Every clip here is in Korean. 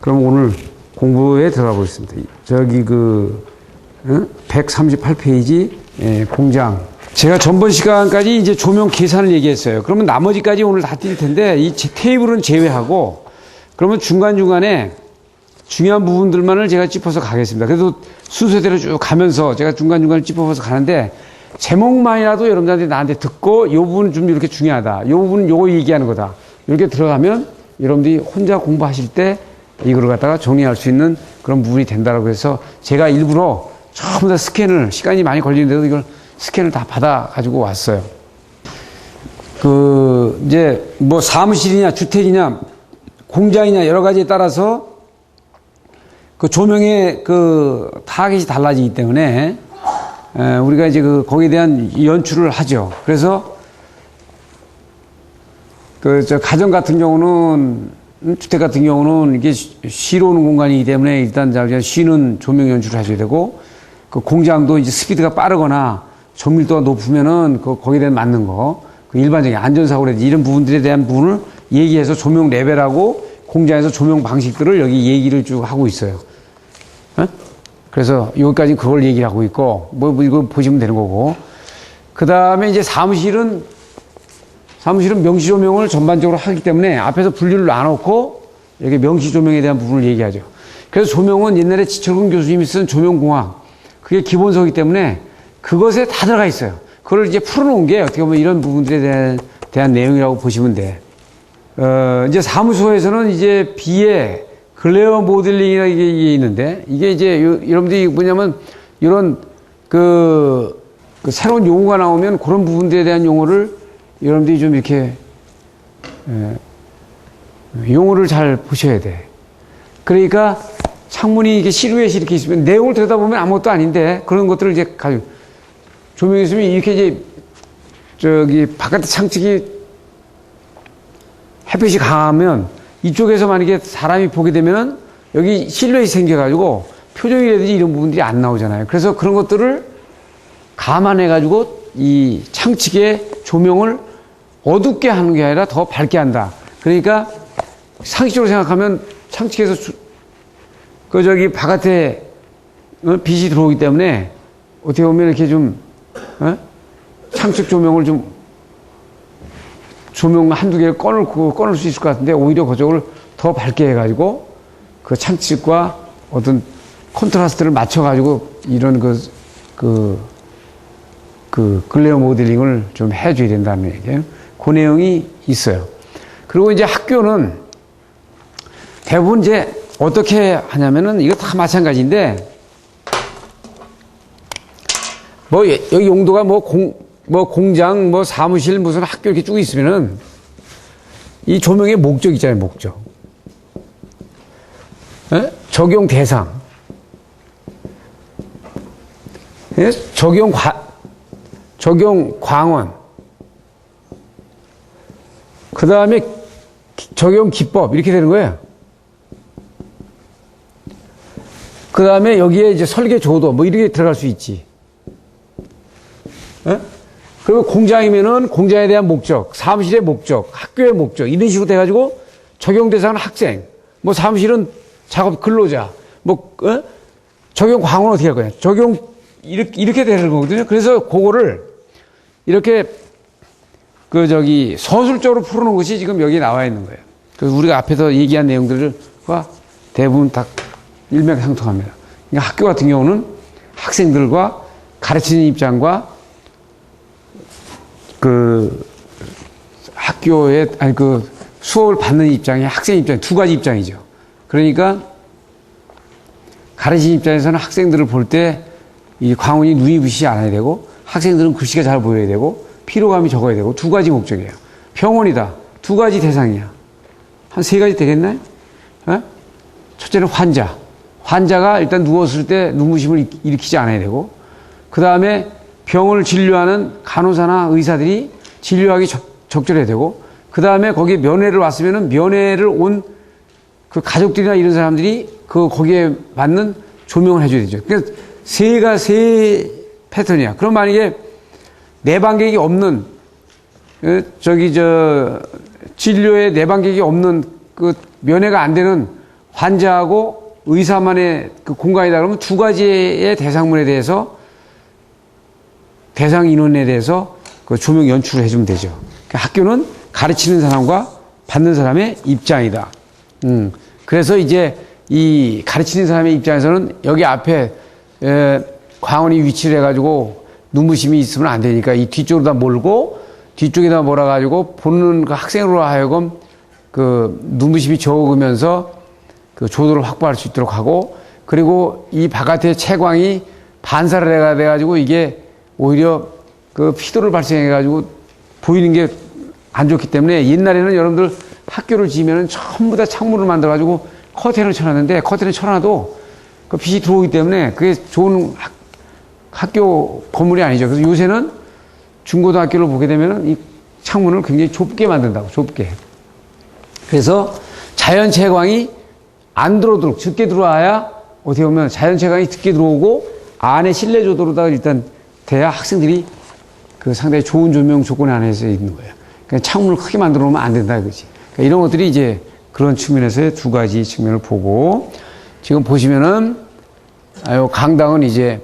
그럼 오늘 공부에 들어가 보겠습니다. 저기 138페이지 공장. 제가 전번 시간까지 이제 조명 계산을 얘기했어요. 그러면 나머지까지 오늘 다 뛸 텐데 이 테이블은 제외하고 그러면 중간중간에 중요한 부분들만을 제가 짚어서 가겠습니다. 그래도 순서대로 쭉 가면서 제가 중간중간 짚어서 가는데 제목만이라도 여러분들한테 나한테 듣고 이 부분은 좀 이렇게 중요하다. 이 부분은 요거 얘기하는 거다. 이렇게 들어가면 여러분들이 혼자 공부하실 때 이거를 갖다가 정리할 수 있는 그런 부분이 된다라고 해서 제가 일부러 전부 다 스캔을, 시간이 많이 걸리는데도 이걸 스캔을 다 받아 가지고 왔어요. 이제 뭐 사무실이냐 주택이냐 공장이냐 여러 가지에 따라서 그 조명의 타겟이 달라지기 때문에 우리가 이제 거기에 대한 연출을 하죠. 그래서 가정 같은 경우는 주택 같은 경우는 이게 쉬러 오는 공간이기 때문에 일단 쉬는 조명 연출을 해줘야 되고 그 공장도 이제 스피드가 빠르거나 정밀도가 높으면은 거기에 대한 맞는 거, 일반적인 안전사고라든지 이런 부분들에 대한 부분을 얘기해서 조명 레벨하고 공장에서 조명 방식들을 여기 얘기를 쭉 하고 있어요. 그래서 여기까지 그걸 얘기를 하고 있고 이거 보시면 되는 거고 그 다음에 이제 사무실은 명시 조명을 전반적으로 하기 때문에 앞에서 분류를 나눠놓고 이렇게 명시 조명에 대한 부분을 얘기하죠. 그래서 조명은 옛날에 지철근 교수님이 쓴 조명공학 그게 기본서이기 때문에 그것에 다 들어가 있어요. 그걸 이제 풀어놓은 게 어떻게 보면 이런 부분들에 대한 내용이라고 보시면 돼. 이제 사무소에서는 이제 비의 글레어 모델링이라는 게 있는데 이게 이제 여러분들이 뭐냐면 이런 새로운 용어가 나오면 그런 부분들에 대한 용어를 여러분들이 좀 이렇게 용어를 잘 보셔야 돼. 그러니까 창문이 이게 시루엣이 이렇게 있으면 내용을 들여다보면 아무것도 아닌데 그런 것들을 이제 가지고 조명이 있으면 이렇게 이제 바깥에 창측이 햇빛이 강하면 이쪽에서 만약에 사람이 보게 되면은 여기 실루엣이 생겨가지고 표정이라든지 이런 부분들이 안 나오잖아요. 그래서 그런 것들을 감안해가지고 이 창측의 조명을 어둡게 하는 게 아니라 더 밝게 한다. 그러니까 상식적으로 생각하면 창측에서 바깥에 빛이 들어오기 때문에 어떻게 보면 이렇게 창측 조명을 조명 한두 개를 꺼낼 수 있을 것 같은데 오히려 그쪽을 더 밝게 해가지고 그 창측과 어떤 콘트라스트를 맞춰가지고 이런 글레어 모델링을 좀 해줘야 된다는 얘기예요. 그 내용이 있어요. 그리고 이제 학교는 대부분 이제 어떻게 하냐면은 이거 다 마찬가지인데 여기 용도가 공장, 사무실, 무슨 학교 이렇게 쭉 있으면은 이 조명의 목적 있잖아요, 목적. 적용 대상. 적용 광원. 그 다음에 적용 기법. 이렇게 되는 거예요. 그 다음에 여기에 이제 설계 조도. 이렇게 들어갈 수 있지. 그리고 공장이면은 공장에 대한 목적, 사무실의 목적, 학교의 목적, 이런 식으로 돼가지고 적용 대상은 학생, 사무실은 작업 근로자, 적용 광원 어떻게 할 거냐. 적용, 이렇게 되는 거거든요. 그래서 그거를 이렇게 서술적으로 풀어놓은 것이 지금 여기 나와 있는 거예요. 그래서 우리가 앞에서 얘기한 내용들과 대부분 다 일맥상통합니다. 그러니까 학교 같은 경우는 학생들과 가르치는 입장과 학교에, 수업을 받는 입장이 학생 입장, 두 가지 입장이죠. 그러니까 가르치는 입장에서는 학생들을 볼 때 이 광원이 눈이 부시지 않아야 되고 학생들은 글씨가 잘 보여야 되고 피로감이 적어야 되고 두 가지 목적이에요. 병원이다. 두 가지 대상이야. 한 세 가지 되겠나요? 첫째는 환자. 환자가 일단 누웠을 때 눈부심을 일으키지 않아야 되고 그 다음에 병을 진료하는 간호사나 의사들이 진료하기 적절해야 되고 그 다음에 거기에 면회를 왔으면은 면회를 온 그 가족들이나 이런 사람들이 거기에 맞는 조명을 해줘야 되죠. 그러니까 세 패턴이야. 그럼 만약에 내방객이 없는 진료에 내방객이 없는 면회가 안 되는 환자하고 의사만의 그 공간이다 그러면 두 가지의 대상문에 대해서 대상 인원에 대해서 그 조명 연출을 해주면 되죠. 그러니까 학교는 가르치는 사람과 받는 사람의 입장이다. 그래서 이제 이 가르치는 사람의 입장에서는 여기 앞에 광원이 위치를 해가지고 눈부심이 있으면 안 되니까 이 뒤쪽으로 다 몰고 뒤쪽에다 몰아가지고 보는 그 학생으로 하여금 그 눈부심이 적으면서 그 조도를 확보할 수 있도록 하고, 그리고 이 바깥의 채광이 반사를 해가지고 이게 오히려 그 피도를 발생해가지고 보이는 게 안 좋기 때문에 옛날에는 여러분들 학교를 지으면 전부 다 창문을 만들어가지고 커튼을 쳐놨는데 커튼을 쳐놔도 그 빛이 들어오기 때문에 그게 좋은 학교 건물이 아니죠. 그래서 요새는 중고등학교를 보게 되면 이 창문을 굉장히 좁게 만든다고, 좁게. 그래서 자연 채광이 안 들어오도록 적게 들어와야 어떻게 보면 자연 채광이 적게 들어오고 안에 실내 조도로다가 일단 돼야 학생들이 그 상당히 좋은 조명 조건 안에서 있는 거예요. 그러니까 창문을 크게 만들어 놓으면 안 된다 이거지. 그러니까 이런 것들이 이제 그런 측면에서의 두 가지 측면을 보고, 지금 보시면은 강당은 이제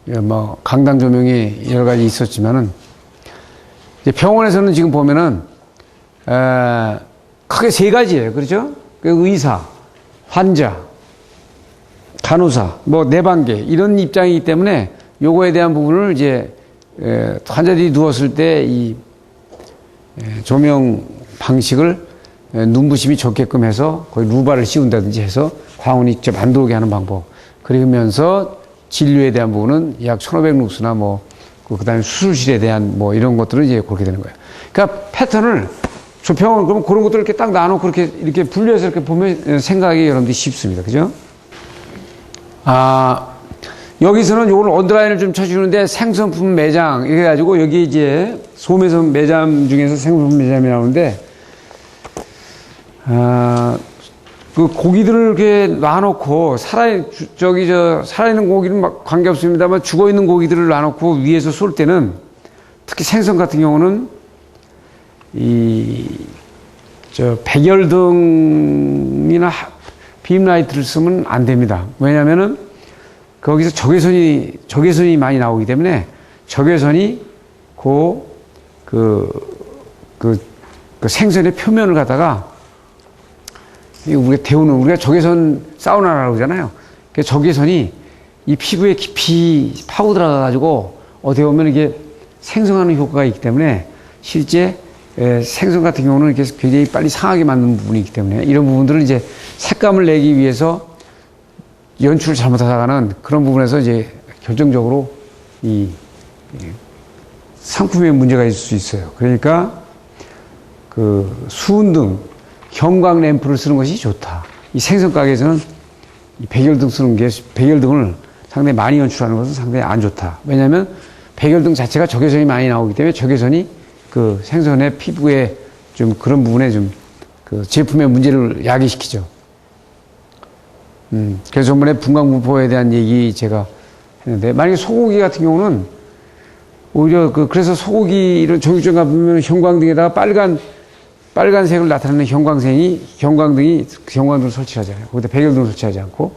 뭐 강당 조명이 여러 가지 있었지만은 이제 병원에서는 지금 보면은 크게 세 가지예요. 그렇죠? 의사, 환자, 간호사, 뭐 내방계 이런 입장이기 때문에 요거에 대한 부분을 이제 환자들이 누웠을 때 이 조명 방식을 눈부심이 적게끔 해서 거의 루바를 씌운다든지 해서 광원이 직접 안 들어오게 하는 방법. 그러면서 진료에 대한 부분은 약 1500룩스나 뭐 그다음에 수술실에 대한 뭐 이런 것들은 이제 그렇게 되는 거예요. 그러니까 패턴을 조평은 그러면 그런 것들을 이렇게 딱 나눠놓고 이렇게 분류해서 이렇게 보면 생각이 여러분들이 쉽습니다. 그죠? 여기서는 요걸 언더라인을 좀 쳐주는데 생선품 매장 이렇게 해가지고 여기 이제 소매점 매장 중에서 생선품 매장이 나오는데 그 고기들을 이렇게 놔놓고 살아있는 고기는 막 관계없습니다만 죽어있는 고기들을 놔놓고 위에서 쏠 때는 특히 생선 같은 경우는 백열등이나 빔라이트를 쓰면 안 됩니다. 왜냐면은 거기서 적외선이 많이 나오기 때문에 적외선이 그 생선의 표면을 갖다가 우리가 적외선 사우나라고 그러잖아요. 그 적외선이 이 피부에 깊이 파고 들어가가지고 어떻게 보면 이게 생성하는 효과가 있기 때문에 실제 생선 같은 경우는 이렇게 굉장히 빨리 상하게 만드는 부분이 있기 때문에 이런 부분들은 이제 색감을 내기 위해서 연출을 잘못하다가는 그런 부분에서 이제 결정적으로 이 상품에 문제가 있을 수 있어요. 그러니까 그 수은등, 형광 램프를 쓰는 것이 좋다. 이 생선 가게에서는 이 백열등 쓰는 게 백열등을 상당히 많이 연출하는 것은 상당히 안 좋다. 왜냐하면 백열등 자체가 적외선이 많이 나오기 때문에 적외선이 그 생선의 피부에 좀 그런 부분에 좀 그 제품의 문제를 야기시키죠. 그래서 저번에 분광분포에 대한 얘기 제가 했는데, 만약에 소고기 같은 경우는 오히려 그래서 소고기 이런 정육점 가보면 형광등에다가 빨간색을 나타내는 형광등을 설치하잖아요. 거기다 백열등을 설치하지 않고.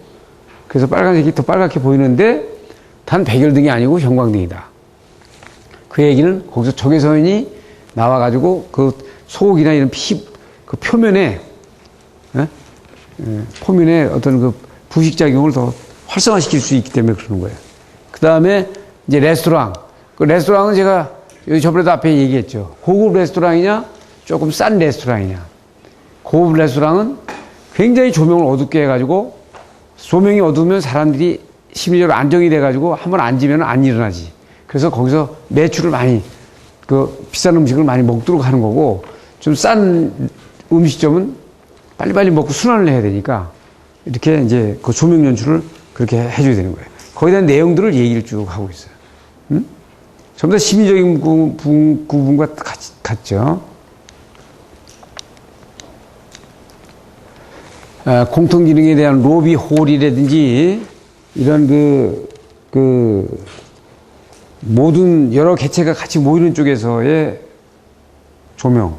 그래서 빨간색이 더 빨갛게 보이는데, 단 백열등이 아니고 형광등이다. 그 얘기는 거기서 적외선이 나와가지고 그 소고기나 이런 그 표면에 어떤 그 부식작용을 더 활성화시킬 수 있기 때문에 그러는 거예요. 그 다음에 이제 레스토랑. 그 레스토랑은 제가 여기 저번에도 앞에 얘기했죠. 고급 레스토랑이냐, 조금 싼 레스토랑이냐. 고급 레스토랑은 굉장히 조명을 어둡게 해가지고 조명이 어두우면 사람들이 심리적으로 안정이 돼가지고 한번 앉으면 안 일어나지. 그래서 거기서 매출을 많이, 그 비싼 음식을 많이 먹도록 하는 거고, 좀 싼 음식점은 빨리빨리 먹고 순환을 해야 되니까 이렇게 이제 그 조명 연출을 그렇게 해줘야 되는 거예요. 거기에 대한 내용들을 얘기를 쭉 하고 있어요. 전부 다 심리적인 부분과 같죠. 공통기능에 대한 로비 홀이라든지 이런 모든 여러 개체가 같이 모이는 쪽에서의 조명.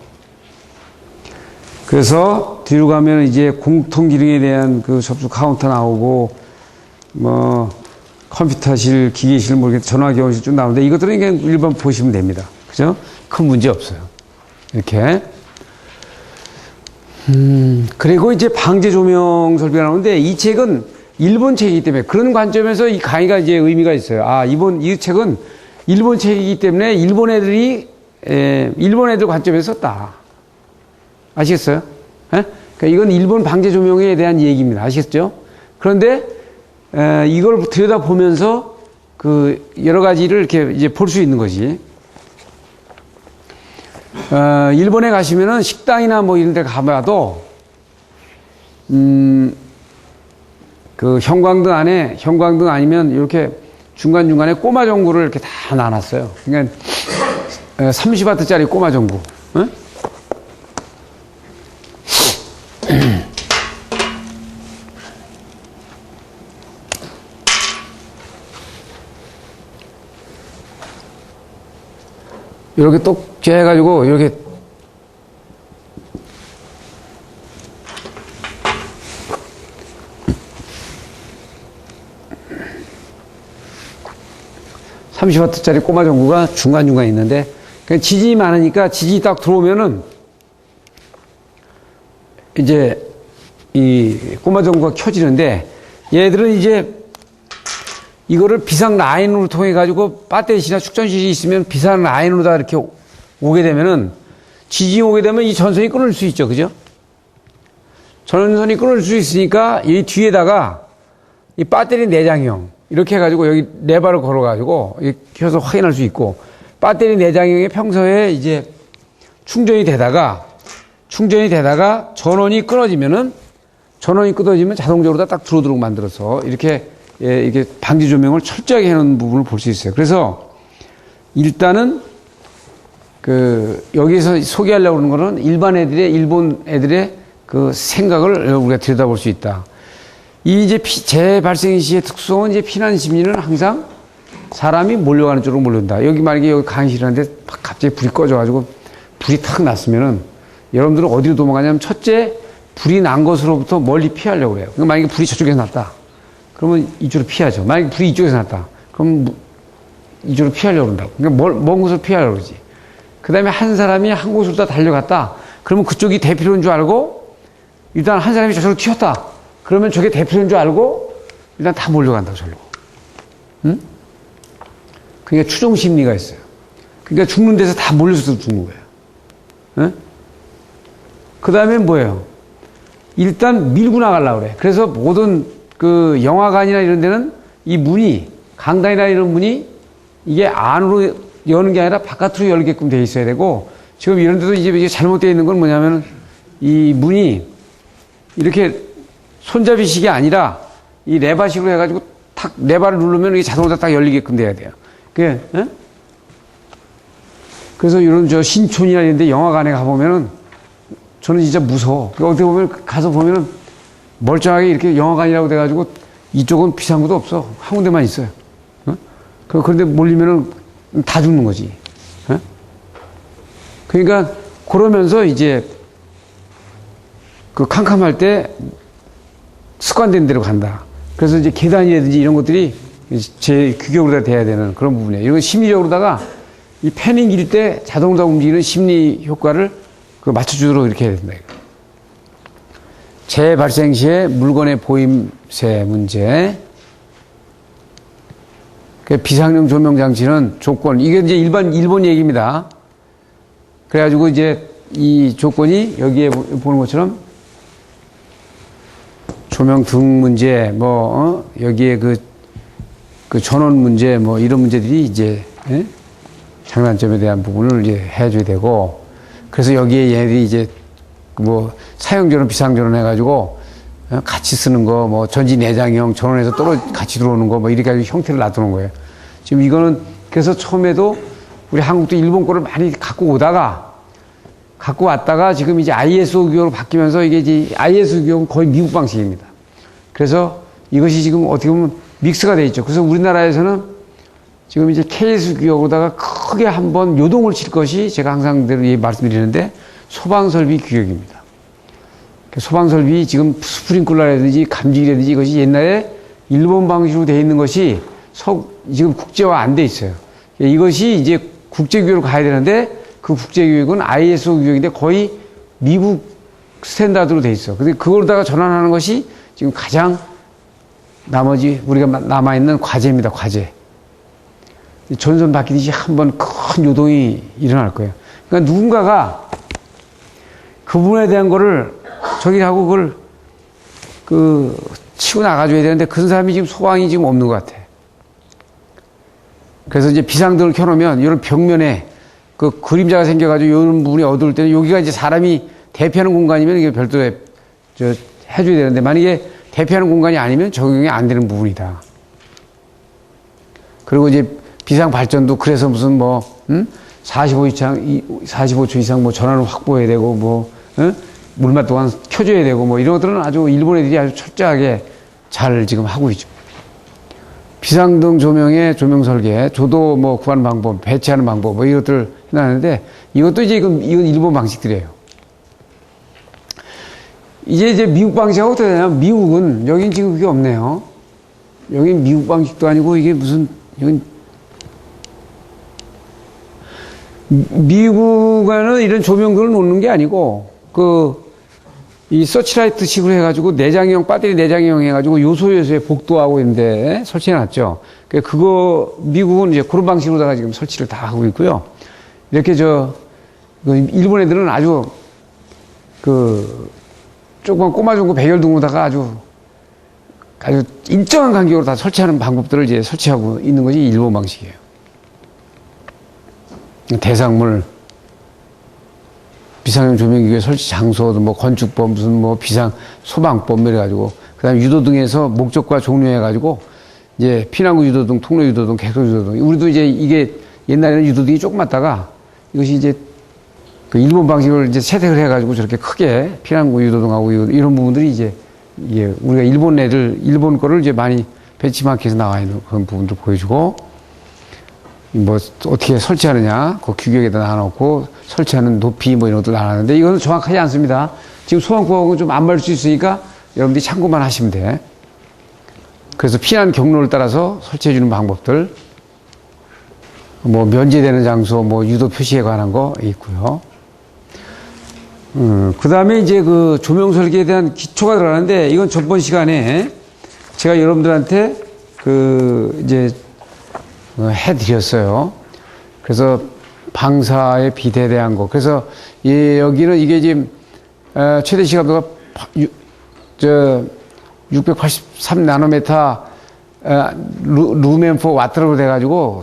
그래서 뒤로 가면 이제 공통 기능에 대한 그 접수 카운터 나오고, 뭐, 컴퓨터실, 기계실, 뭐, 전화 교환실 쭉 나오는데 이것들은 그냥 일반 보시면 됩니다. 그죠? 큰 문제 없어요. 이렇게. 그리고 이제 방제 조명 설비가 나오는데 이 책은 일본 책이기 때문에 그런 관점에서 이 강의가 이제 의미가 있어요. 아, 이 책은 일본 책이기 때문에 일본 애들 관점에서 썼다. 아시겠어요? 예? 그러니까 이건 일본 방제 조명에 대한 얘기입니다. 아시겠죠? 그런데, 이걸 들여다보면서 그 여러 가지를 이렇게 이제 볼 수 있는 거지. 일본에 가시면은 식당이나 뭐 이런 데 가봐도, 그 형광등 아니면 이렇게 중간중간에 꼬마 전구를 이렇게 다 놔놨어요. 그러니까 30W짜리 꼬마 전구. 응? 이렇게 똑재 해가지고 이렇게 (30W짜리) 꼬마 전구가 중간중간에 있는데 지진이 많으니까 지진이 딱 들어오면은 이제 이 꼬마 전구가 켜지는데 얘들은 이제 이거를 비상 라인으로 통해 가지고 배터리나 축전실이 있으면 비상 라인으로 다 이렇게 오게 되면은 지진이 오게 되면 이 전선이 끊을 수 있죠. 그죠? 전선이 끊을 수 있으니까 이 뒤에다가 이 배터리 내장형 이렇게 해가지고 여기 레버를 걸어가지고 켜서 확인할 수 있고 배터리 내장형에 평소에 이제 충전이 되다가 전원이 끊어지면 자동적으로 딱 들어오도록 만들어서 이렇게 이게 방지 조명을 철저하게 해놓은 부분을 볼 수 있어요. 그래서 일단은 여기서 소개하려고 하는 거는 일본 애들의 그 생각을 우리가 들여다볼 수 있다. 이 이제 재발생 시의 특성은 이제 피난 심리는 항상 사람이 몰려가는 쪽으로 몰려온다. 만약에 여기 강의실하는데 갑자기 불이 꺼져가지고 불이 탁 났으면은 여러분들은 어디로 도망가냐면 첫째 불이 난 것으로부터 멀리 피하려고 해요. 그러니까 만약에 불이 저쪽에서 났다. 그러면 이쪽으로 피하죠. 만약에 불이 이쪽에서 났다. 그럼 이쪽으로 피하려고 한다고. 그러니까 먼 곳으로 피하려고 그러지. 그 다음에 한 사람이 한 곳으로 다 달려갔다. 그러면 그쪽이 대피로인 줄 알고 일단 한 사람이 저쪽으로 튀었다. 그러면 저게 대피로인 줄 알고 일단 다 몰려간다고 저리로. 응? 그러니까 추종 심리가 있어요. 그러니까 죽는 데서 다 몰려서 죽는 거예요. 응? 그 다음에 뭐예요? 일단 밀고 나가려고 그래. 그래서 모든 그 영화관이나 이런 데는 이 문이, 강당이나 이런 문이 이게 안으로 여는 게 아니라 바깥으로 열게끔 돼 있어야 되고 지금 이런 데도 이제 잘못되어 있는 건 뭐냐면 이 문이 이렇게 손잡이식이 아니라 이 레바식으로 해가지고 탁 레바를 누르면 이게 자동으로 딱 열리게끔 돼야 돼요. 그래서 이런 신촌이나 이런 데 영화관에 가보면은 저는 진짜 무서워. 어떻게 보면 가서 보면은 멀쩡하게 이렇게 영화관이라고 돼가지고 이쪽은 비상구도 없어. 한 군데만 있어요. 그런데 몰리면은 다 죽는 거지. 그러니까 그러면서 이제 그 캄캄할 때 습관된 대로 간다. 그래서 이제 계단이라든지 이런 것들이 제 규격으로 다 돼야 되는 그런 부분이에요. 이건 심리적으로다가 이 패닝 길 때 자동으로 움직이는 심리 효과를 맞춰주도록 이렇게 해야 된다. 재발생 시에 물건의 보임새 문제. 비상용 조명 장치는 조건. 이게 이제 일본 얘기입니다. 그래가지고 이제 이 조건이 여기에 보는 것처럼 조명 등 문제, 여기에 그 전원 문제, 이런 문제들이 이제, 장단점에 대한 부분을 이제 해줘야 되고, 그래서 여기에 얘네들이 이제, 사용전원, 비상전원 해가지고, 같이 쓰는 거, 전지 내장형, 전원에서 같이 들어오는 거, 이렇게 해가지고 형태를 놔두는 거예요. 지금 이거는, 그래서 처음에도 우리 한국도 일본 거를 많이 갖고 왔다가 지금 이제 ISO 규격으로 바뀌면서 이게 이제 ISO 규격은 거의 미국 방식입니다. 그래서 이것이 지금 어떻게 보면 믹스가 돼 있죠. 그래서 우리나라에서는 지금 이제 KS 규격으로다가 크게 한번 요동을 칠 것이 제가 항상 말씀드리는데 소방설비 규격입니다. 소방 설비 지금 스프링클러라든지 감지기라든지 이것이 옛날에 일본 방식으로 되어 있는 것이 지금 국제화 안 돼 있어요. 이것이 이제 국제교육으로 가야 되는데 그 국제교육은 ISO 교육인데 거의 미국 스탠다드로 돼 있어. 근데 그걸로다가 전환하는 것이 지금 가장 나머지 우리가 남아있는 과제입니다. 과제. 전선 바뀌듯이 한번 큰 요동이 일어날 거예요. 그러니까 누군가가 그 부분에 대한 거를 저기 하고 그걸 치고 나가줘야 되는데 그런 사람이 지금 소방이 지금 없는 것 같아. 그래서 이제 비상등을 켜놓으면 이런 벽면에 그 그림자가 생겨가지고 이런 부분이 어두울 때는 여기가 이제 사람이 대피하는 공간이면 이게 별도로 해줘야 되는데 만약에 대피하는 공간이 아니면 적용이 안 되는 부분이다. 그리고 이제 비상 발전도 그래서 무슨 45초 이상 뭐 전원을 확보해야 되고 물맛 동안 켜줘야 되고 뭐 이런 것들은 아주 일본 애들이 아주 철저하게 잘 지금 하고 있죠. 비상등 조명의 조명 설계, 조도 뭐 구하는 방법, 배치하는 방법 뭐 이것들을 해놨는데 이것도 이제 이건 일본 방식들이에요. 이제 미국 방식하고 어떻게 되냐면 미국은 여긴 지금 그게 없네요. 여긴 미국 방식도 아니고 이게 무슨 이건 미국에는 이런 조명들을 놓는 게 아니고 이 서치라이트 식으로 해가지고 내장형 배터리 내장형 해가지고 요소에 복도하고 있는데 설치해놨죠. 그거 미국은 이제 그런 방식으로다가 지금 설치를 다 하고 있고요. 이렇게 일본 애들은 아주 조그만 꼬마종구 백열등으로다가 아주 일정한 간격으로 다 설치하는 방법들을 이제 설치하고 있는 것이 일본 방식이에요. 대상물, 비상용 조명기계 설치 장소, 뭐 건축법, 무슨 뭐 소방법 이래가지고, 그 다음에 유도등에서 목적과 종료해가지고, 이제 피난구 유도등, 통로 유도등, 객석 유도등. 우리도 이제 이게 옛날에는 유도등이 조그맣다가 이것이 이제 그 일본 방식을 이제 채택을 해가지고 저렇게 크게 피난구 유도등하고 이런 부분들이 이제 우리가 일본 거를 이제 많이 벤치마크에서 나와 있는 그런 부분도 보여주고, 뭐 어떻게 설치하느냐 그 규격에다 놔놓고 설치하는 높이 뭐 이런 것도 나왔는데 이거는 정확하지 않습니다. 지금 소방법하고는 좀 안 맞을 수 있으니까 여러분들이 참고만 하시면 돼. 그래서 피난 경로를 따라서 설치해 주는 방법들, 뭐 면제되는 장소, 뭐 유도 표시에 관한 거 있고요. 그 다음에 이제 그 조명 설계에 대한 기초가 들어가는데 이건 전번 시간에 제가 여러분들한테 이제 해드렸어요. 그래서 방사의 비대에 대한 거. 그래서 여기는 이게 지금 최대 시각도가 683 나노메타 루멘4 와트로 돼가지고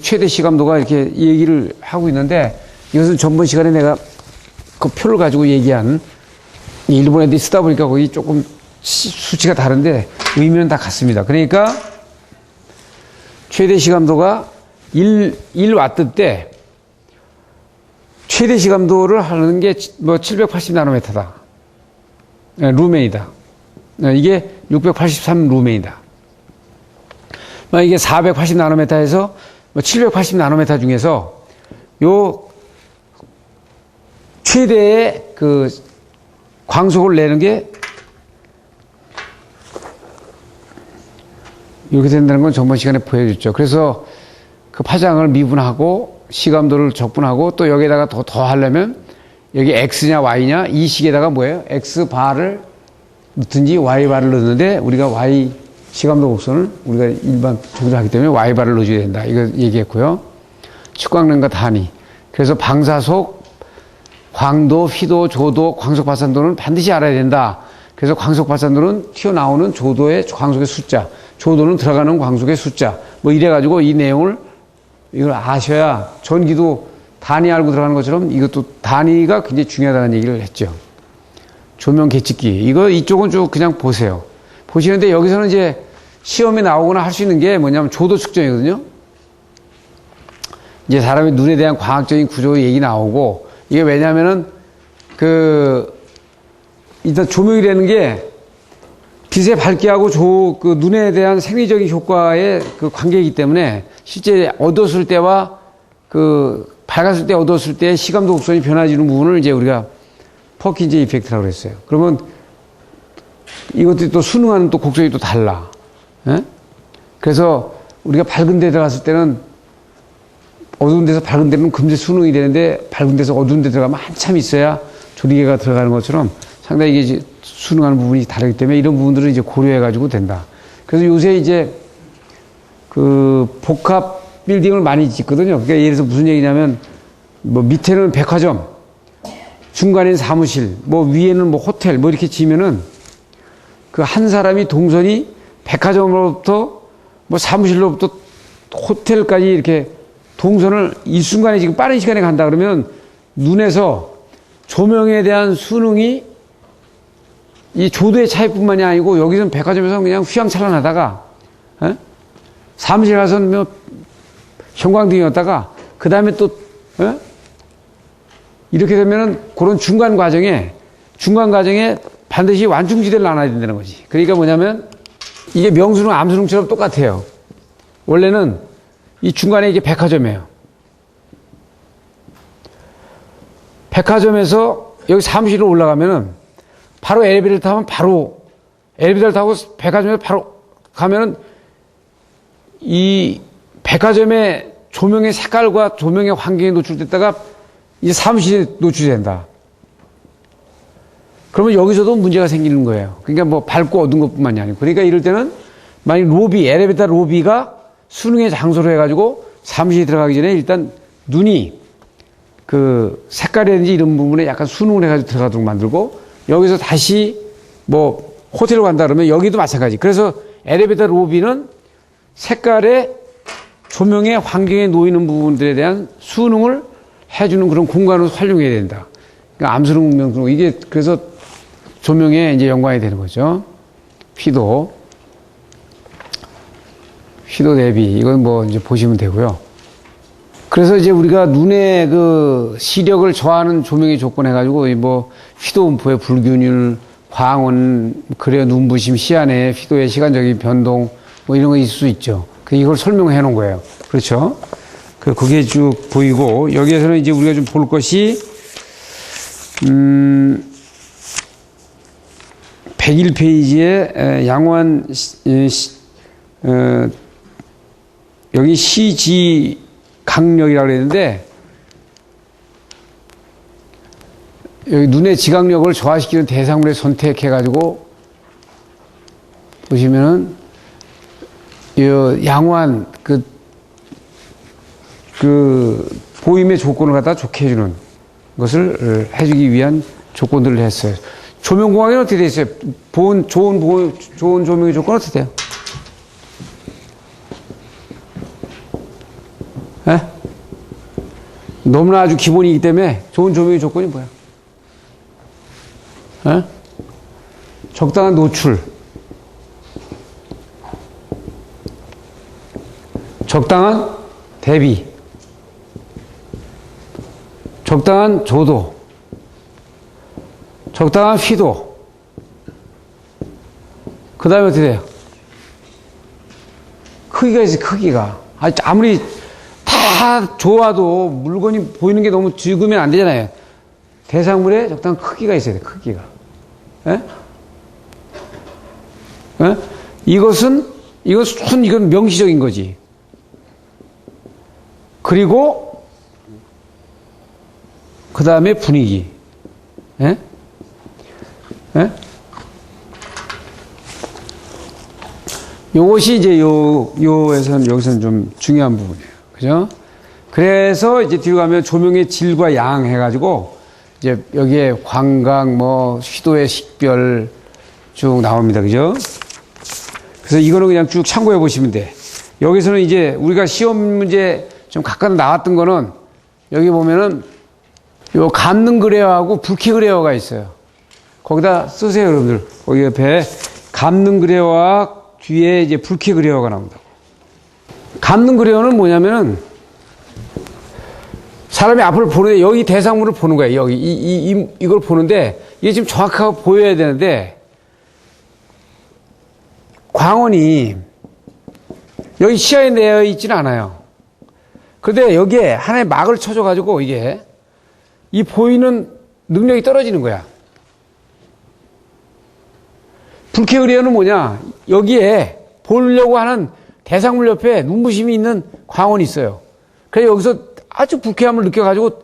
최대 시감도가 이렇게 얘기를 하고 있는데 이것은 전번 시간에 내가 그 표를 가지고 얘기한 일본 애들이 쓰다 보니까 거기 조금 수치가 다른데 의미는 다 같습니다. 그러니까 최대 시감도가 1와트 때 최대 시감도를 하는 게 뭐 780 나노메타다. 루멘이다. 이게 683 루멘이다. 이게 480 나노메타에서 780 나노메타 중에서 요 최대의 광속을 내는 게 이렇게 된다는 건 전번 시간에 보여줬죠. 그래서 그 파장을 미분하고 시감도를 적분하고 또 여기에다가 더 하려면 여기 X냐 Y냐 이 식에다가 뭐예요? X바를 넣든지 Y바를 넣는데 우리가 Y 시감도 곡선을 우리가 일반 조절하기 때문에 Y바를 넣어줘야 된다. 이거 얘기했고요. 측광능과 단위. 그래서 방사속, 광도, 휘도, 조도, 광속 발산도는 반드시 알아야 된다. 그래서 광속 발산도는 튀어나오는 조도의 광속의 숫자, 조도는 들어가는 광속의 숫자. 뭐 이래가지고 이 내용을 이걸 아셔야 전기도 단위 알고 들어가는 것처럼 이것도 단위가 굉장히 중요하다는 얘기를 했죠. 조명 계측기. 이쪽은 쭉 그냥 보세요. 보시는데 여기서는 이제 시험에 나오거나 할 수 있는 게 뭐냐면 조도 측정이거든요. 이제 사람의 눈에 대한 과학적인 구조 얘기 나오고 이게 왜냐면은 일단 조명이라는 게 빛의 밝기하고 눈에 대한 생리적인 효과의 관계이기 때문에 실제 어두웠을 때와 밝았을 때 어두웠을 때 시감도 곡선이 변화지는 부분을 이제 우리가 퍼킨즈 이펙트라고 그랬어요. 그러면 이것들이 또 순응하는 또 곡선이 또 달라. 예? 그래서 우리가 밝은 데 들어갔을 때는 어두운 데서 밝은 데는 금세 순응이 되는데 밝은 데서 어두운 데 들어가면 한참 있어야 조리개가 들어가는 것처럼 상당히 이게 순응하는 부분이 다르기 때문에 이런 부분들을 이제 고려해가지고 된다. 그래서 요새 이제 그 복합 빌딩을 많이 짓거든요. 그러니까 예를 들어서 무슨 얘기냐면 뭐 밑에는 백화점, 중간에는 사무실, 뭐 위에는 뭐 호텔, 뭐 이렇게 지면은 그 한 사람이 동선이 백화점으로부터 뭐 사무실로부터 호텔까지 이렇게 동선을 일순간에 지금 빠른 시간에 간다 그러면 눈에서 조명에 대한 순응이 이 조도의 차이뿐만이 아니고 여기서는 백화점에서 그냥 휘황찬란하다가 사무실 가서는 뭐 형광등이었다가 그 다음에 또 이렇게 되면은 그런 중간 과정에 반드시 완충지대를 나눠야 된다는 거지. 그러니까 뭐냐면 이게 명수능 암수능처럼 똑같아요. 원래는 이 중간에 이게 백화점이에요. 백화점에서 여기 사무실로 올라가면은 바로 엘리베이터를 타면 바로 엘리베이터를 타고 백화점에 바로 가면은 이 백화점의 조명의 색깔과 조명의 환경에 노출됐다가 이제 사무실에 노출된다. 그러면 여기서도 문제가 생기는 거예요. 그러니까 뭐 밝고 어두운 것뿐만이 아니고. 그러니까 이럴 때는 만약 로비, 엘리베이터 로비가 수능의 장소로 해가지고 사무실에 들어가기 전에 일단 눈이 그 색깔이라든지 이런 부분에 약간 수능을 해가지고 들어가도록 만들고 여기서 다시 뭐 호텔로 간다 그러면 여기도 마찬가지. 그래서 엘리베이터 로비는 색깔의 조명의 환경에 놓이는 부분들에 대한 수능을 해주는 그런 공간으로 활용해야 된다. 그러니까 암수능, 명수능 이게 그래서 조명에 이제 연관이 되는 거죠. 휘도 대비 이건 뭐 이제 보시면 되고요. 그래서 이제 우리가 눈의 그 시력을 저하는 조명의 조건 해가지고 뭐 휘도 음포의 불균율, 광원, 그래야 눈부심, 시야내, 휘도의 시간적인 변동 뭐 이런 거 있을 수 있죠. 이걸 설명해 놓은 거예요. 그렇죠? 그게 쭉 보이고 여기에서는 이제 우리가 좀 볼 것이 101페이지에 양호한 여기 시지 강력이라고 그랬는데 여기 눈의 지각력을 저하시키는 대상물을 선택해 가지고 보시면은 양호한 그 보임의 조건을 갖다 좋게 해주는 것을 해주기 위한 조건들을 했어요. 조명공학에는 어떻게 되어 있어요? 좋은 조명의 조건은 어떻게 돼요? 에? 너무나 아주 기본이기 때문에 좋은 조명의 조건이 뭐야? 에? 적당한 노출, 적당한 대비, 적당한 조도, 적당한 휘도, 그 다음에 어떻게 돼요? 크기가 있어요, 크기가. 아무리 다 좋아도 물건이 보이는 게 너무 적으면 안 되잖아요. 대상물에 적당한 크기가 있어야 돼, 크기가. 에? 에? 이건 명시적인 거지. 그리고, 그 다음에 분위기. 에? 에? 요것이 이제 여기서는 좀 중요한 부분이에요. 그죠? 그래서 이제 뒤로 가면 조명의 질과 양 해가지고 이제 여기에 광각, 뭐, 휘도의 식별 쭉 나옵니다. 그죠? 그래서 이거는 그냥 쭉 참고해 보시면 돼. 여기서는 이제 우리가 시험 문제 좀 가끔 나왔던 거는 여기 보면은 요 감능 그레어하고 불키 그레어가 있어요. 거기다 쓰세요, 여러분들. 거기 옆에 감능 그레어와 뒤에 이제 불키 그레어가 나온다고. 감능 그레어는 뭐냐면은 사람이 앞을 보는데 여기 대상물을 보는 거예요. 여기 이걸 보는데 이게 지금 정확하게 보여야 되는데 광원이 여기 시야에 내어 있지는 않아요. 그런데 여기에 하나의 막을 쳐줘가지고 이게 이 보이는 능력이 떨어지는 거야. 불쾌 그레어는 뭐냐? 여기에 보려고 하는 대상물 옆에 눈부심이 있는 광원이 있어요. 그래서 여기서 아주 불쾌함을 느껴가지고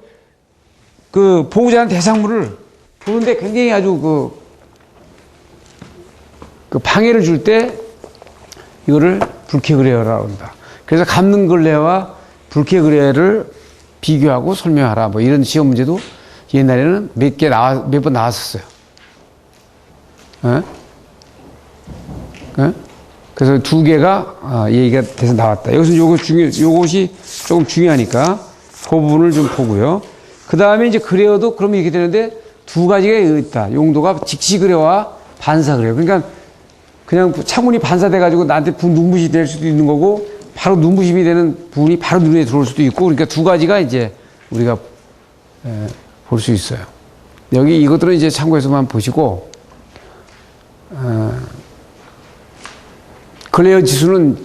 그 보고자 하는 대상물을 보는데 굉장히 아주 그 방해를 줄 때 이거를 불쾌 그레어라고 한다. 그래서 감는 걸레와 불쾌 그레어를 비교하고 설명하라. 뭐 이런 시험 문제도 옛날에는 몇 번 나왔었어요. 에? 에? 그래서 두 개가 얘기가 돼서 나왔다. 여기서 요것이 조금 중요하니까 그 부분을 좀 보고요. 그 다음에 이제 그레어도 그러면 이렇게 되는데 두 가지가 있다. 용도가 직시 그레어와 반사 그레어. 그러니까 그냥 창문이 반사돼가지고 나한테 눈부시 될 수도 있는 거고 바로 눈부심이 되는 부분이 바로 눈에 들어올 수도 있고 그러니까 두 가지가 이제 우리가 볼 수 있어요. 여기 이것들은 이제 참고해서만 보시고 그레어 지수는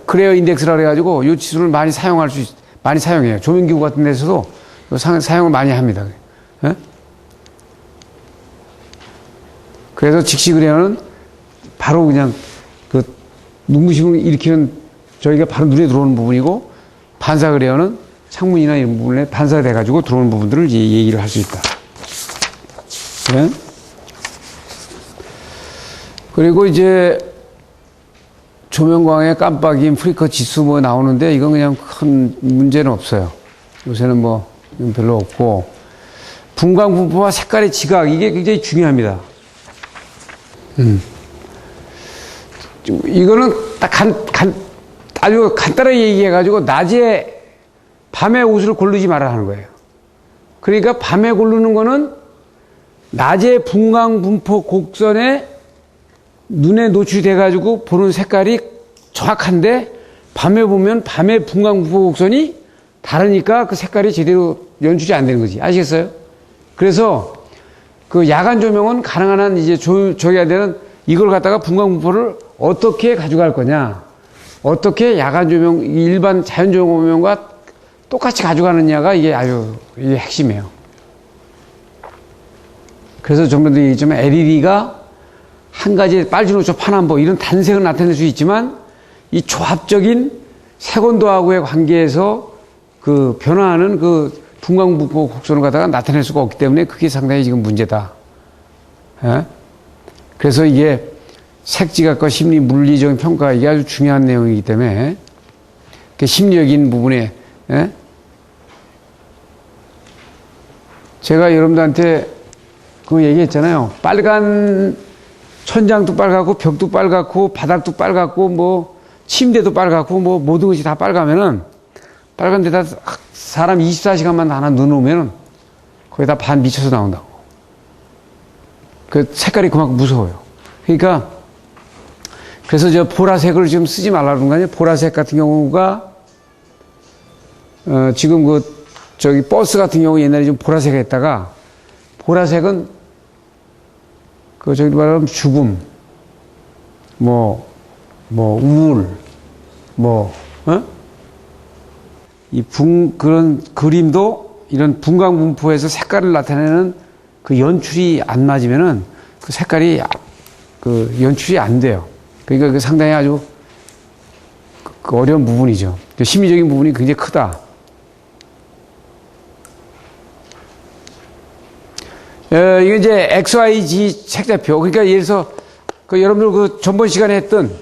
그레어 인덱스라 그래가지고 이 지수를 많이 사용해요. 조명기구 같은 데서도 사용을 많이 합니다. 예? 그래서 직시 그레어는 바로 그냥 그 눈부심을 일으키는 저희가 바로 눈에 들어오는 부분이고 반사 그레어는 창문이나 이런 부분에 반사돼가지고 들어오는 부분들을 이제 얘기를 할 수 있다. 예? 그리고 이제 조명광의 깜빡임, 프리커 지수 뭐 나오는데 이건 그냥 큰 문제는 없어요. 요새는 뭐 별로 없고 분광 분포와 색깔의 지각 이게 굉장히 중요합니다. 이거는 딱 아주 간단하게 얘기해가지고 낮에 밤에 옷을 고르지 말아 하는 거예요. 그러니까 밤에 고르는 거는 낮에 분광 분포 곡선에 눈에 노출돼가지고 보는 색깔이 정확한데 밤에 보면 밤에 분광 분포 곡선이 다르니까 그 색깔이 제대로 연출이 안 되는 거지. 아시겠어요? 그래서 그 야간 조명은 가능한 한 이제 저기야 되는 이걸 갖다가 분광 분포를 어떻게 가져갈 거냐. 어떻게 야간 조명, 일반 자연 조명과 똑같이 가져가느냐가 이게 이게 핵심이에요. 그래서 전번에도 얘기했지만 LED가 한 가지 빨주노초 파남보 이런 단색을 나타낼 수 있지만 이 조합적인 색온도하고의 관계에서 그 변화하는 그 분광분포 곡선을 갖다가 나타낼 수가 없기 때문에 그게 상당히 지금 문제다. 예? 그래서 이게 색지각과 심리 물리적인 평가 이게 아주 중요한 내용이기 때문에 그 심리적인 부분에 예? 제가 여러분들한테 그 얘기했잖아요. 빨간 천장도 빨갛고 벽도 빨갛고 바닥도 빨갛고 뭐 침대도 빨갛고 뭐 모든 것이 다 빨가면은 빨간 데다 사람 24시간만 하나 넣어놓으면 거기다 반 미쳐서 나온다고. 그 색깔이 그만큼 무서워요. 그러니까 그래서 저 보라색을 지금 쓰지 말라는 거 아니에요. 보라색 같은 경우가 지금 저기 버스 같은 경우 옛날에 좀 보라색 했다가 보라색은 저기 말하면 죽음, 우울, 그런 그림도 이런 분광 분포에서 색깔을 나타내는 그 연출이 안 맞으면은 그 색깔이 그 연출이 안 돼요. 그러니까 그 상당히 아주 그 어려운 부분이죠. 심리적인 부분이 굉장히 크다. 이게 이제 XYG 색자표. 그러니까 예를 들어서 여러분들 그 전번 시간에 했던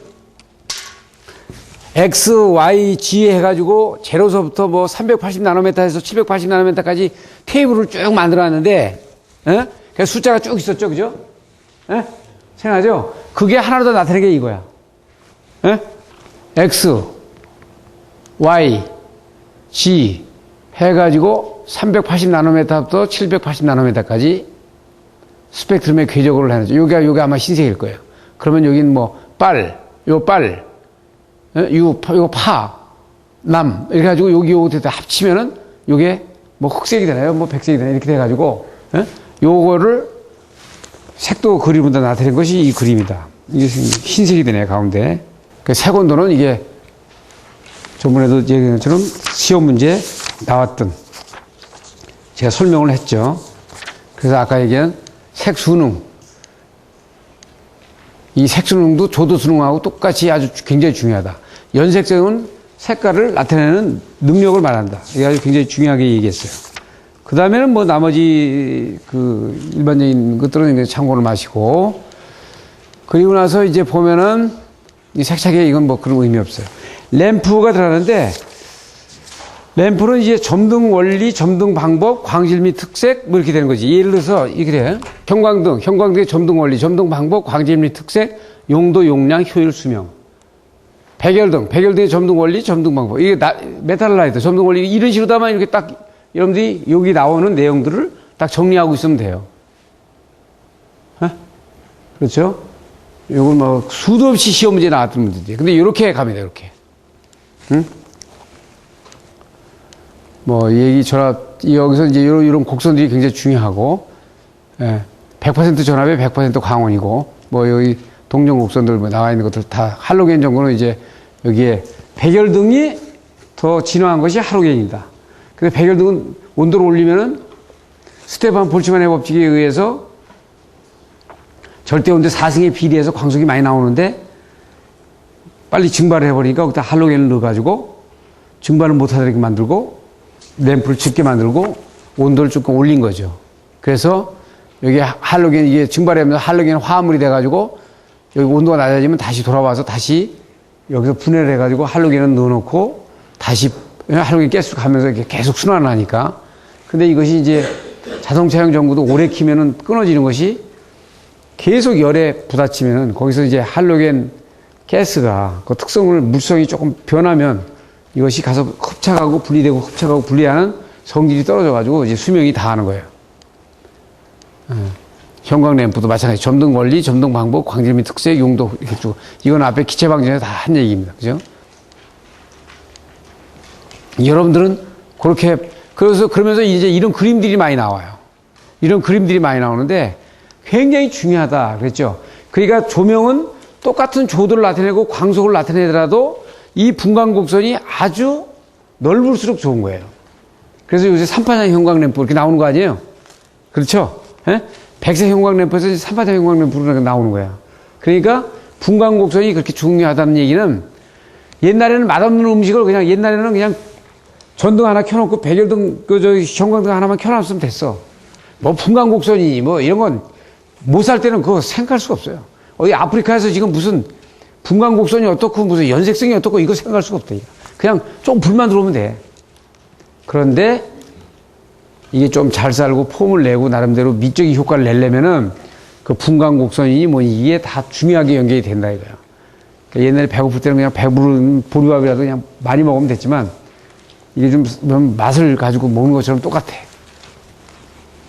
X, Y, G 해가지고 제로서부터 뭐 380나노미터에서 780나노미터까지 테이블을 쭉 만들어 놨는데, 그 숫자가 쭉 있었죠. 그죠? 생각하죠? 그게 하나로 더 나타내는 게 이거야. X, Y, G 해가지고 380나노미터부터 780나노미터까지 스펙트럼의 궤적을 해놓죠. 요게 아마 흰색일 거예요. 그러면 여긴 요거 파, 남, 이렇게 해가지고 요거 다 합치면은 요게 흑색이 되나요? 백색이 되나요? 이렇게 돼가지고, 요거를 색도 그림으로 나타낸 것이 이 그림이다. 이게 흰색이 되네요, 가운데. 그 색온도는 이게 저번에도 얘기한 것처럼 시험 문제에 나왔던 제가 설명을 했죠. 그래서 아까 얘기한 색 수능. 이 색수능도 조도수능하고 똑같이 아주 굉장히 중요하다. 연색성은 색깔을 나타내는 능력을 말한다. 이게 아주 굉장히 중요하게 얘기했어요. 그 다음에는 뭐 나머지 그 일반적인 것들은 참고를 마시고, 그리고 나서 이제 보면은 이 색차계 이건 뭐 그런 의미 없어요. 램프가 들어가는데, 램프는 이제 점등 원리, 점등 방법, 광질 및 특색 뭐 이렇게 되는 거지. 예를 들어서 이렇게 돼. 형광등의 점등 원리, 점등 방법, 광질 및 특색, 용도, 용량, 효율, 수명. 백열등의 점등 원리, 점등 방법. 이게 메탈 라이트, 점등 원리 이런 식으로다만 이렇게 딱 여러분들이 여기 나오는 내용들을 딱 정리하고 있으면 돼요. 어? 그렇죠? 요건 뭐 수도 없이 시험 문제 나왔던 문제지. 근데 이렇게 갑니다. 이렇게. 응? 뭐 얘기 전압 여기서 이제 이런 곡선들이 굉장히 중요하고, 예, 100% 전압에 100% 광원이고, 뭐 여기 동전 곡선들 뭐 나와 있는 것들 다 할로겐 정도는 이제 여기에 백열등이 더 진화한 것이 할로겐이다. 근데 백열등은 온도를 올리면은 스테판 볼츠만의 법칙에 의해서 절대온도 4승에 비례해서 광속이 많이 나오는데 빨리 증발을 해버리니까 거기다 할로겐을 넣어가지고 증발을 못하도록 만들고 램프를 짙게 만들고 온도를 조금 올린 거죠. 그래서 여기 할로겐, 이게 증발하면서 할로겐 화합물이 돼가지고 여기 온도가 낮아지면 다시 돌아와서 다시 여기서 분해를 해가지고 할로겐을 넣어놓고 다시 할로겐 가스 가면서 이렇게 계속 순환을 하니까. 근데 이것이 이제 자동차용 전구도 오래 키면은 끊어지는 것이 계속 열에 부딪히면은 거기서 이제 할로겐 가스가 그 특성을, 물성이 조금 변하면 이것이 가서 흡착하고 분리되고 흡착하고 분리하는 성질이 떨어져가지고 이제 수명이 다하는 거예요. 형광 램프도 마찬가지. 점등 원리, 점등 방법, 광질 및 특색, 용도 이렇게 쭉. 이건 앞에 기체 방정에서 다 한 얘기입니다. 그죠? 여러분들은 그렇게, 그러면서 이제 이런 그림들이 많이 나와요. 이런 그림들이 많이 나오는데 굉장히 중요하다. 그랬죠? 그러니까 조명은 똑같은 조도를 나타내고 광속을 나타내더라도 이 분광 곡선이 아주 넓을수록 좋은 거예요. 그래서 요새 3파장 형광 램프 이렇게 나오는 거 아니에요? 그렇죠? 예? 백색 형광 램프에서 3파장 형광 램프로 나오는 거야. 그러니까 분광 곡선이 그렇게 중요하다는 얘기는, 옛날에는 맛없는 음식을 그냥, 옛날에는 그냥 전등 하나 켜놓고 백열등, 형광등 하나만 켜놨으면 됐어. 뭐 분광 곡선이 뭐 이런 건 못 살 때는 그거 생각할 수가 없어요. 어디 아프리카에서 지금 무슨 분광 곡선이 어떻고 무슨 연색성이 어떻고 이거 생각할 수가 없다. 그냥 좀 불만 들어오면 돼. 그런데 이게 좀 잘 살고 폼을 내고 나름대로 미적인 효과를 내려면은 그 분광 곡선이 뭐 이게 다 중요하게 연결이 된다 이거야. 그러니까 옛날에 배고플 때는 그냥 배부른 보리밥이라도 그냥 많이 먹으면 됐지만 이게 좀 맛을 가지고 먹는 것처럼 똑같아.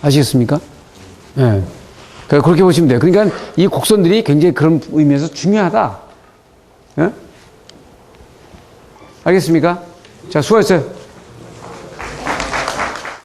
아시겠습니까? 예. 네. 그렇게 보시면 돼요. 그러니까 이 곡선들이 굉장히 그런 의미에서 중요하다. 예? 알겠습니까? 자, 수고하셨어요.